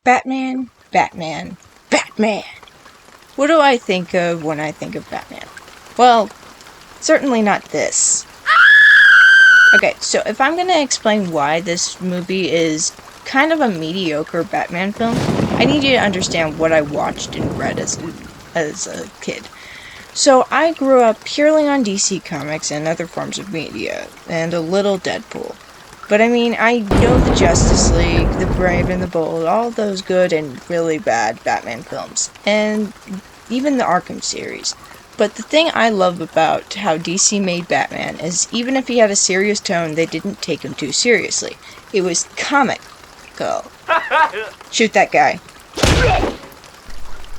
Batman, Batman, Batman. What do I think of when I think of Batman? Well, certainly not this. Okay, so if I'm gonna explain why this movie is kind of a mediocre Batman film, I need you to understand what I watched and read as a kid. So I grew up purely on DC Comics and other forms of media, and a little Deadpool. But I mean, I know the Justice League, the Brave and the Bold, all those good and really bad Batman films, and even the Arkham series. But the thing I love about how DC made Batman is even if he had a serious tone, they didn't take him too seriously. It was comical. Shoot that guy.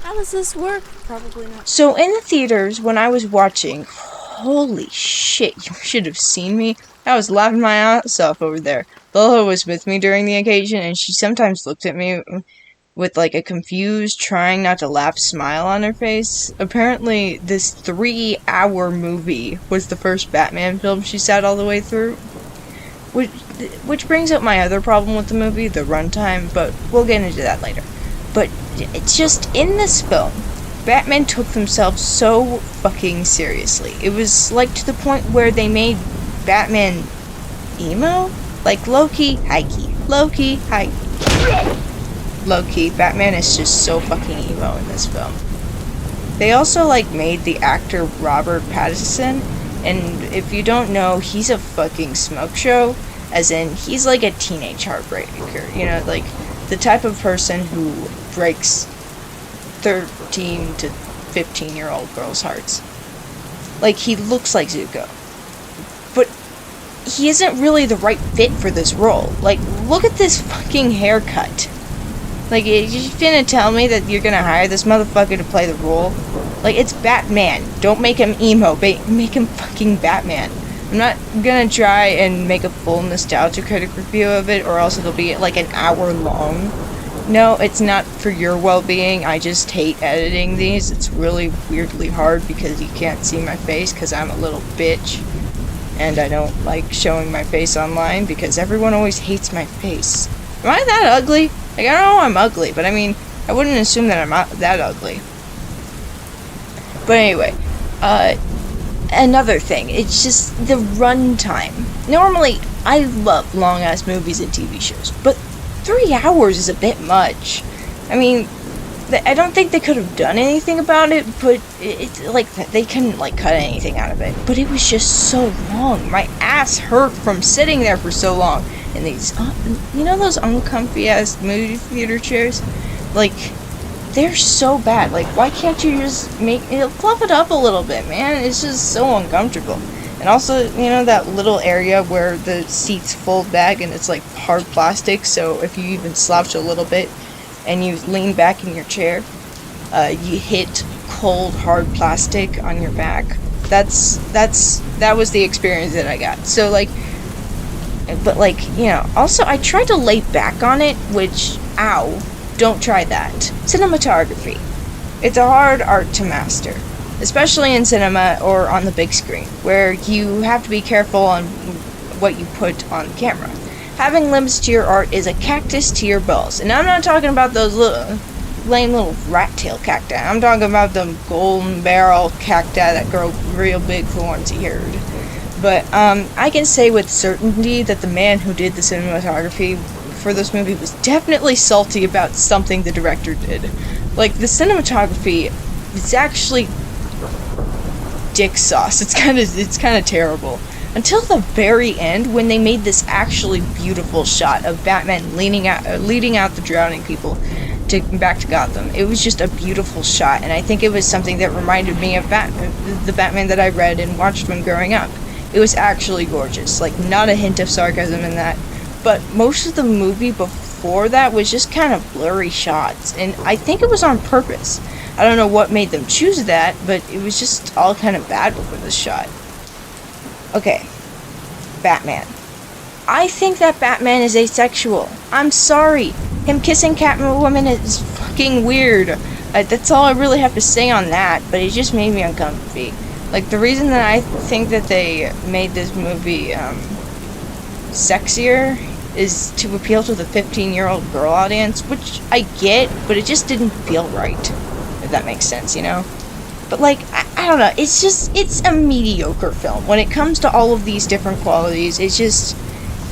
How does this work? Probably not. So in the theaters, when I was watching, holy shit, you should have seen me. I was laughing my ass off over there. Lola was with me during the occasion, and she sometimes looked at me with like a confused, trying not to laugh smile on her face. Apparently, this 3-hour movie was the first Batman film she sat all the way through. Which brings up my other problem with the movie, the runtime, but we'll get into that later. But it's just, in this film, Batman took themselves so fucking seriously. It was like to the point where they made Batman emo? Like low-key, high-key, low-key, high-key. Low-key, Batman is just so fucking emo in this film. They also made the actor Robert Pattinson, and if you don't know, he's a fucking smoke show, as in, he's like a teenage heartbreaker, you know, like the type of person who breaks 13 to 15-year-old girls' hearts. Like, he looks like Zuko. But he isn't really the right fit for this role. Like, look at this fucking haircut. Like, you're finna tell me that you're gonna hire this motherfucker to play the role? Like, it's Batman. Don't make him emo. Make him fucking Batman. I'm not gonna try and make a full nostalgia critic review of it, or else it'll be like an hour long. No, it's not for your well-being. I just hate editing these. It's really weirdly hard because you can't see my face because I'm a little bitch. And I don't like showing my face online because everyone always hates my face. Am I that ugly? Like, I know I'm ugly, but I mean, I wouldn't assume that I'm that ugly. But anyway, another thing, it's just the runtime. Normally, I love long-ass movies and TV shows, but 3 hours is a bit much. I mean, I don't think they could have done anything about it, but it's like, they couldn't, cut anything out of it. But it was just so long. My ass hurt from sitting there for so long. And these, you know those uncomfy-ass movie theater chairs? Like, they're so bad. Like, why can't you just fluff it up a little bit, man? It's just so uncomfortable. And also, you know, that little area where the seats fold back and it's like hard plastic, so if you even slouch a little bit and you lean back in your chair, you hit cold, hard plastic on your back. That was the experience that I got. So, but you know, also I tried to lay back on it, which, ow, don't try that. Cinematography. It's a hard art to master, especially in cinema or on the big screen, where you have to be careful on what you put on camera. Having limits to your art is a cactus to your balls, and I'm not talking about those lame little rat tail cacti. I'm talking about them golden barrel cacti that grow real big thorns, you heard. But I can say with certainty that the man who did the cinematography for this movie was definitely salty about something the director did. Like, the cinematography is actually dick sauce. It's kind of terrible. Until the very end, when they made this actually beautiful shot of Batman leading out the drowning people back to Gotham. It was just a beautiful shot, and I think it was something that reminded me of the Batman that I read and watched when growing up. It was actually gorgeous. Like, not a hint of sarcasm in that. But most of the movie before that was just kind of blurry shots, and I think it was on purpose. I don't know what made them choose that, but it was just all kind of bad before this shot. Okay, Batman. I think that Batman is asexual. I'm sorry. Him kissing Catwoman is fucking weird. That's all I really have to say on that, but it just made me uncomfy. Like, the reason that I think that they made this movie sexier is to appeal to the 15-year-old girl audience, which I get, but it just didn't feel right, if that makes sense, you know? But, like, I don't know, it's a mediocre film. When it comes to all of these different qualities, it's just,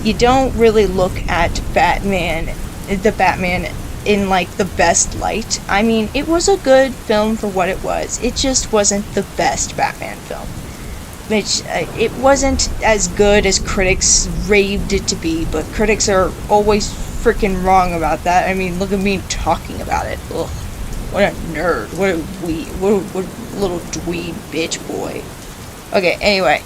you don't really look at the Batman in, like, the best light. I mean, it was a good film for what it was. It just wasn't the best Batman film. Which, it wasn't as good as critics raved it to be, but critics are always freaking wrong about that. I mean, look at me talking about it. Ugh. What a nerd. What a little dweeb bitch boy. Okay, anyway.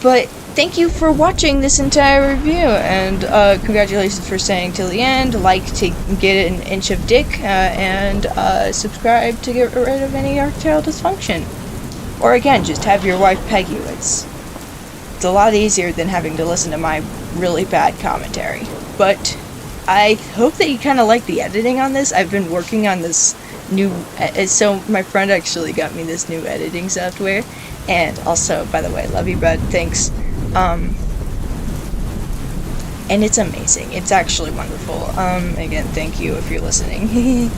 But thank you for watching this entire review, and congratulations for staying till the end. Like to get an inch of dick, and subscribe to get rid of any erectile dysfunction. Or again, just have your wife peg you. It's a lot easier than having to listen to my really bad commentary. But I hope that you kind of like the editing on this. I've been working on this new, so my friend actually got me this new editing software, and also, by the way, love you, bud, thanks, and it's amazing. It's actually wonderful. Again, thank you if you're listening.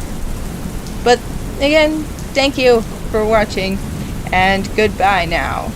But again, thank you for watching, and goodbye now.